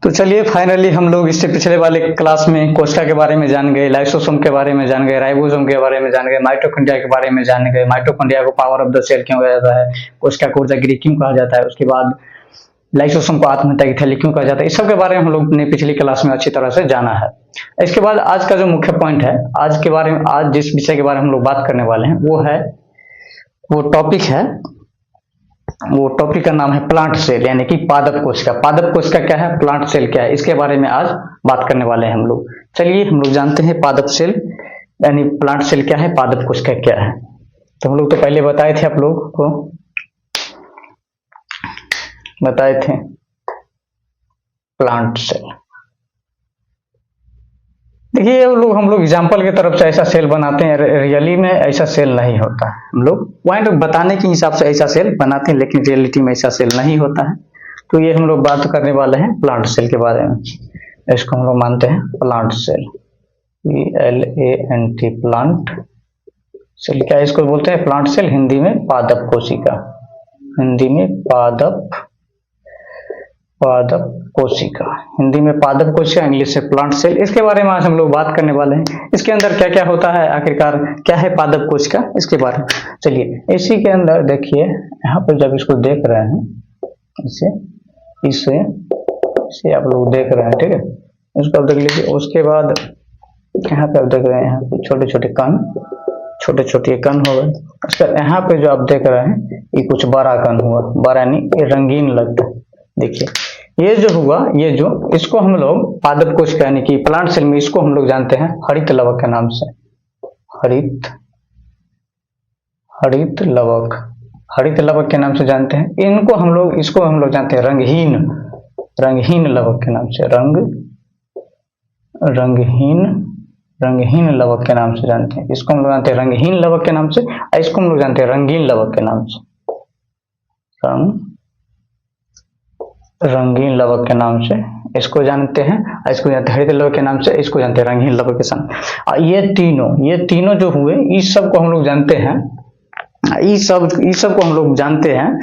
तो चलिए फाइनली हम लोग इससे पिछले वाले क्लास में कोशिका के बारे में जान गए, लाइसोसोम के बारे में जान गए, राइबोसोम के बारे में जान गए, माइटोकॉन्ड्रिया के बारे में जान गए, माइटोकॉन्ड्रिया को पावर ऑफ द सेल क्यों कहा जाता है, कोशिका को ऊर्जा गृह क्यों कहा जाता है, उसके बाद लाइसोसोम को आत्महत्या की थैली क्यों कहा जाता है। इस सब के बारे में हम लोग ने पिछली क्लास में अच्छी तरह से जाना है। इसके बाद आज का जो मुख्य पॉइंट है, आज के बारे में, आज जिस विषय के बारे में हम लोग बात करने वाले हैं वो टॉपिक का नाम है प्लांट सेल, यानी कि पादप कोशिका। पादप कोशिका क्या है, प्लांट सेल क्या है, इसके बारे में आज बात करने वाले हैं हम लोग। चलिए हम लोग जानते हैं पादप सेल यानी प्लांट सेल क्या है, पादप कोशिका क्या है। तो हम लोग तो पहले बताए थे, आप लोग को बताए थे प्लांट सेल। देखिए हम लोग एग्जाम्पल की तरफ से ऐसा सेल बनाते हैं, रियली में ऐसा सेल नहीं होता है। हम लोग पॉइंट बताने के हिसाब से ऐसा सेल बनाते हैं, लेकिन रियलिटी में ऐसा सेल नहीं होता है। तो ये हम लोग बात करने वाले हैं प्लांट सेल के बारे में। इसको हम लोग मानते हैं plant cell, PLANT, plant cell. क्या इसको बोलते हैं, प्लांट सेल, हिंदी में पादप कोशिका, हिंदी में पादप कोशिका, हिंदी में पादप कोशिका, इंग्लिश से प्लांट सेल। इसके बारे में आज हम लोग बात करने वाले हैं। इसके अंदर क्या क्या होता है, आखिरकार क्या है पादप कोशिका, इसके बारे में। चलिए इसी के अंदर देखिए, यहाँ पर जब इसको देख रहे हैं, इसे आप लोग देख रहे हैं, ठीक है, इसको आप देख लीजिए। उसके बाद यहाँ पे आप देख रहे हैं, यहाँ पे छोटे छोटे कण हो गए। उसका यहाँ पे जो आप देख रहे हैं, ये कुछ बड़ा कण हुआ, बड़ा नहीं, ये रंगीन लगता है। देखिए ये जो हुआ, इसको हम लोग पादप कोशिका यानी कि प्लांट सेल में इसको हम लोग जानते हैं हरित लवक के नाम से। हरित लवक के नाम से जानते हैं। इसको हम लोग जानते हैं रंगहीन लवक के नाम से, रंगहीन लवक के नाम से जानते हैं। इसको हम लोग जानते हैं रंगहीन लवक के नाम से, और इसको हम लोग जानते हैं रंगीन लवक के नाम से, रंगीन लवक के नाम से इसको जानते हैं। इसको जानते हैं हरित लवक के नाम से, इसको जानते हैं रंगीन लवक के नाम से। और ये तीनों जो हुए, इस सब को हम लोग जानते हैं, इस सब को हम लोग जानते हैं,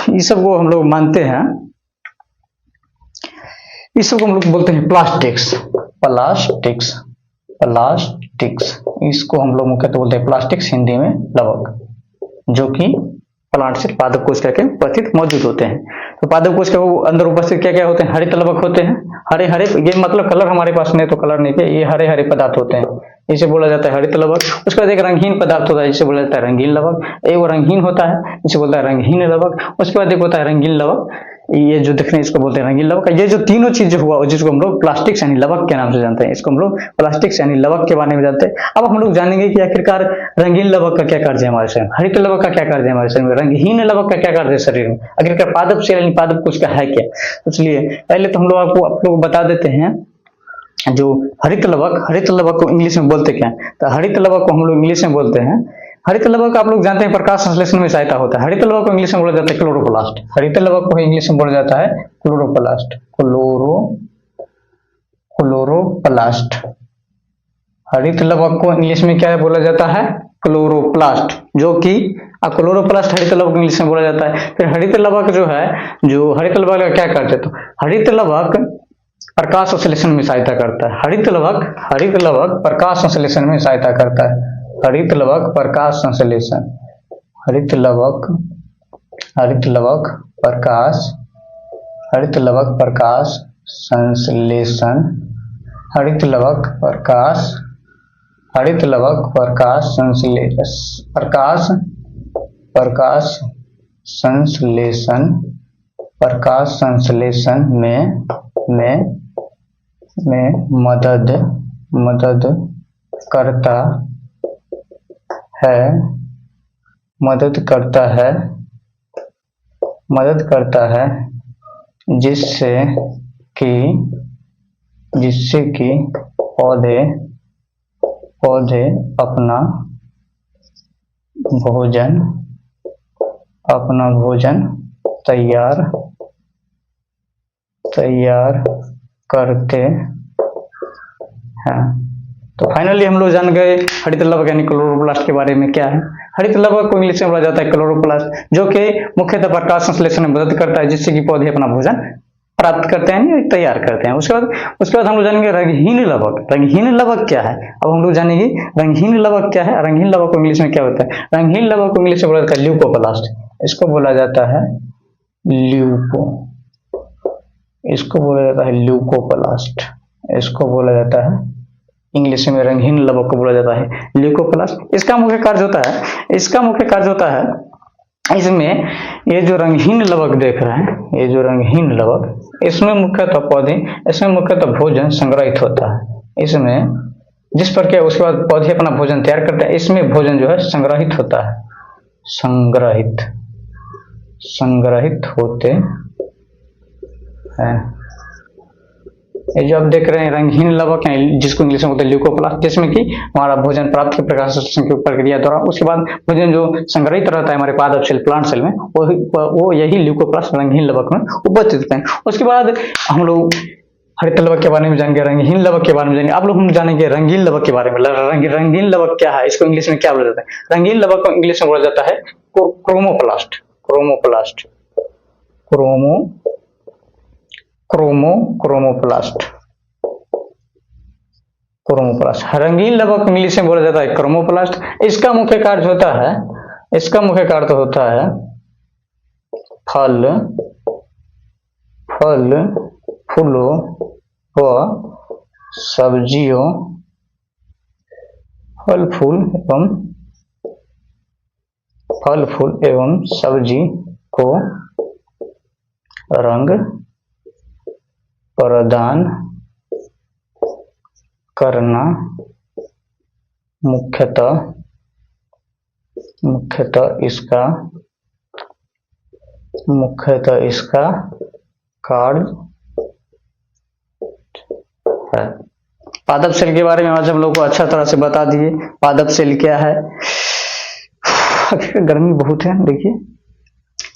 इस सब को हम लोग मानते हैं, इस सब को हम लोग बोलते हैं प्लास्टिक्स। इसको हम लोग मुख्यतः बोलते हैं प्लास्टिक्स, हिंदी में लवक, जो कि प्लांट सेल पादप कोशिका के उपस्थित मौजूद होते हैं। तो पादप कोशिका के अंदर उपस्थित क्या क्या होते हैं, हरित लवक होते हैं। हरे, ये मतलब कलर हमारे पास नहीं, तो कलर नहीं पे, ये हरे पदार्थ होते हैं, इसे बोला जाता है हरित लवक। उसके बाद एक रंगहीन पदार्थ होता है, जिसे बोला जाता है रंगीन लवक। एक वो रंगहीन होता है, जिसे बोलता है रंगहीन लवक। उसके बाद एक होता है रंगीन लवक, ये जो दिख रहे हैं इसको बोलते हैं रंगीन लवक। ये जो तीनों चीज हुआ, जिसको हम लोग प्लास्टिक्स यानी लवक के नाम से जानते हैं, इसको हम लोग प्लास्टिक्स यानी लवक के बारे में जानते हैं। अब हम लोग जानेंगे कि आखिरकार रंगीन लवक का क्या कार्य है हमारे शरीर में, हरित लवक का क्या कार्य है हमारे शरीर में, रंगहीन लवक का क्या कार्य है शरीर में, आखिरकार पादप सेल यानी पादप कोशिका है क्या। तो चलिए पहले तो हम लोग आपको बता देते हैं, जो हरित लवक को इंग्लिश में बोलते क्या है। तो हरित लवक को हम लोग इंग्लिश में बोलते हैं, हरित लवक आप लोग जानते हैं प्रकाश संश्लेषण में सहायता होता है। हरित लवक को इंग्लिश में बोला जाता है क्लोरोप्लास्ट। हरित लवक को इंग्लिश में बोला जाता है क्लोरोप्लास्ट, क्लोरोप्लास्ट। हरित लवक को इंग्लिश में क्या बोला जाता है, क्लोरोप्लास्ट, जो कि क्लोरोप्लास्ट हरित लवक इंग्लिश में बोला जाता है। फिर हरित लवक जो हरित लवक का क्या करते, तो हरित लवक प्रकाश संश्लेषण में सहायता करता है। हरित लवक प्रकाश संश्लेषण में सहायता करता है। हरित लवक प्रकाश संश्लेषण, हरित लवक प्रकाश संश्लेषण, हरित लवक प्रकाश संश्लेषण में मदद करता है, जिससे कि पौधे अपना भोजन तैयार करते हैं। तो फाइनली हम लोग जान गए हरित लवक यानी क्लोरोप्लास्ट के बारे में क्या है। हरित लवक को इंग्लिश में बोला जाता है क्लोरोप्लास्ट, जो कि मुख्यतः प्रकाश संश्लेषण में मदद करता है, जिससे कि पौधे अपना भोजन प्राप्त करते हैं या तैयार करते हैं। उसके बाद हम लोग जानेंगे रंगहीन लवक। रंगहीन लवक क्या है, अब हम लोग जानेंगे रंगहीन लवक क्या है। रंगहीन लवक को इंग्लिश में क्या होता है? रंगहीन लवक को इंग्लिश में बोला जाता है ल्यूकोप्लास्ट। इसको बोला जाता है ल्यूको, इसको बोला जाता है ल्यूकोप्लास्ट, इसको बोला जाता है इंग्लिश में रंगहीन लवक को बोला जाता है ल्यूकोप्लास्ट। इसका मुख्य कार्य होता है, इसका मुख्य कार्य होता है इसमें ये जो रंगहीन लवक देख रहे हैं, ये जो रंगहीन लवक, इसमें मुख्यतः पौधे, इसमें मुख्यतः भोजन संग्रहित होता है। इसमें जिस प्रक्रिया उसके बाद पौधे अपना भोजन तैयार करते हैं, इसमें भोजन जो है संग्रहित होता है, संग्रहित होते हैं। ये जो आप देख रहे हैं रंगहीन लवक है, जिसको इंग्लिश में बोलते हैं ल्यूकोप्लास्ट, जिसमें कि हमारा भोजन प्राप्त के प्रकाश संश्लेषण की प्रक्रिया द्वारा उसके बाद भोजन जो संग्रहित रहता है हमारे पादप सेल, प्लांट सेल में, वो यही ल्यूकोप्लास्ट रंगहीन लवक में उपस्थित होते हैं। उसके बाद हम लोग हरित लवक के बारे में जानेंगे, रंगहीन लवक के बारे में जानेंगे। आप लोग हम जानेंगे रंगीन लवक के बारे में। रंगीन लवक क्या है, इसको इंग्लिश में क्या बोला जाता है? रंगीन लवक को इंग्लिश में बोला जाता है क्रोमोप्लास्ट, क्रोमोप्लास्ट, क्रोमोप्लास्ट, क्रोमोप्लास्ट। रंगीन लवक इंग्लिश में बोला जाता है क्रोमोप्लास्ट। इसका मुख्य कार्य होता है, इसका मुख्य कार्य तो होता है फल, फूलों व सब्जियों, फल फूल एवं सब्जी को रंग प्रदान करना मुख्यतः इसका कार्य है। पादप सेल के बारे में आज हम लोग को अच्छा तरह से बता दिए, पादप सेल क्या है। गर्मी बहुत है, देखिए।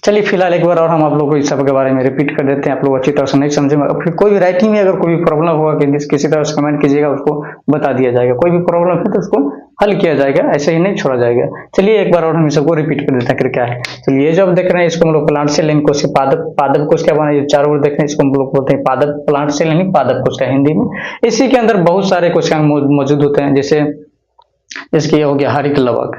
चलिए फिलहाल एक बार और हम आप लोगों को इस सब के बारे में रिपीट कर देते हैं, आप लोग अच्छी तरह से नहीं समझे। फिर कोई भी राइटिंग में अगर कोई भी प्रॉब्लम होगा कि किसी तरह से कमेंट कीजिएगा, उसको बता दिया जाएगा। कोई भी प्रॉब्लम है तो उसको हल किया जाएगा, ऐसे ही नहीं छोड़ा जाएगा। चलिए एक बार और हम सबको रिपीट कर देते हैं कि क्या है। चलिए ये जो आप देख रहे हैं इसको हम लोग प्लांट सेल, इनको पादप कोश क्या बना, ये चारों ओर देख रहे हैं इसको हम लोग बोलते हैं पादप, प्लांट सेल यानी पादप कोश का हिंदी में। इसी के अंदर बहुत सारे कोशिकाएं मौजूद होते हैं, जैसे इसके ये हो गया हरित लवक,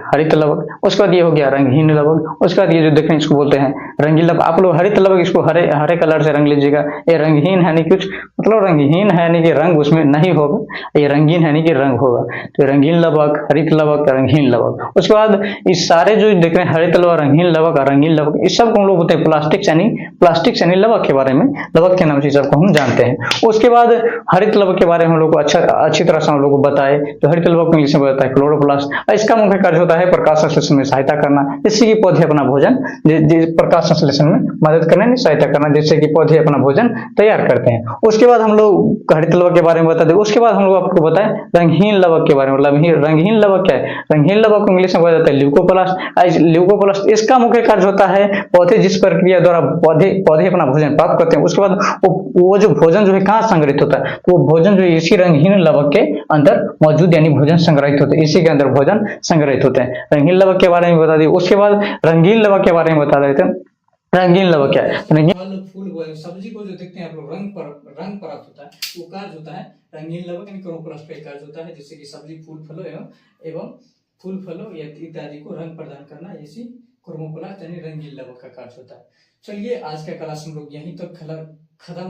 उसके बाद ये हो गया रंगहीन लवक, उसके बाद ये जो देख रहे हैं इसको बोलते हैं रंगीन लवक। आप लोग हरित लवक इसको हरे कलर से रंग लीजिएगा। ये रंगहीन है नहीं, कुछ मतलब रंगहीन है नहीं कि रंग उसमें नहीं होगा, ये रंगीन है नहीं कि रंग होगा। तो रंगीन लवक, हरित लवक, रंगहीन लवक। उसके बाद इस सारे जो देख रहे हैं हरित लवक, रंगहीन लवक और रंगीन लवक, इस सब को हम लोग बोलते हैं प्लास्टिक यानी लवक के बारे में, लवक के नाम से सबको हम जानते हैं। उसके बाद हरित लवक के बारे में हम लोग को अच्छी तरह से हम लोग को बताए। तो हरित लवक को इंग्लिश में बताया क्लोरोप्लास्ट। इसका मुख्य कार्य होता है प्रकाश संश्लेषण में सहायता करना, जिससे कि पौधे अपना भोजन प्रकाश संश्लेषण में मदद करने में सहायता करना, जिससे कि पौधे अपना भोजन तैयार करते हैं। उसके बाद हम लोग हरित लवक के बारे में बता दें। उसके बाद हम लोग आपको बताएं रंगहीन लवक के बारे में। मतलब रंगहीन लवक क्या है? रंगहीन लवक को इंग्लिश में बोला जाता है ल्यूकोप्लास्ट। इसका मुख्य कार्य होता है पौधे जिस प्रक्रिया द्वारा पौधे अपना भोजन प्राप्त करते हैं, उसके बाद वो जो भोजन जो है कहाँ संग्रहित होता है, तो वो भोजन जो इसी रंगहीन लवक के अंदर मौजूद यानी भोजन संग्रहित होते हैं, इसी के अंदर भोजन संग्रहित होते हैं। रंगीन लवक के बारे में बता दिए। उसके बाद रंगीन लवक के बारे में बता देते हैं। रंगीन लवक क्या है? फल फूल सब्जी को जो देखते हैं आप लोग रंग प्राप्त होता है, वो कार्य होता है रंगीन लवक यानी क्रोमोप्लास्ट का कार्य होता है, जिससे कि सब्जी फूल फलों इत्यादि को रंग प्रदान करना, इसी क्रोमोप्लास्ट यानी रंगीन लवक का कार्य होता है। चलिए आज का क्लास हम लोग यहीं तक खत्म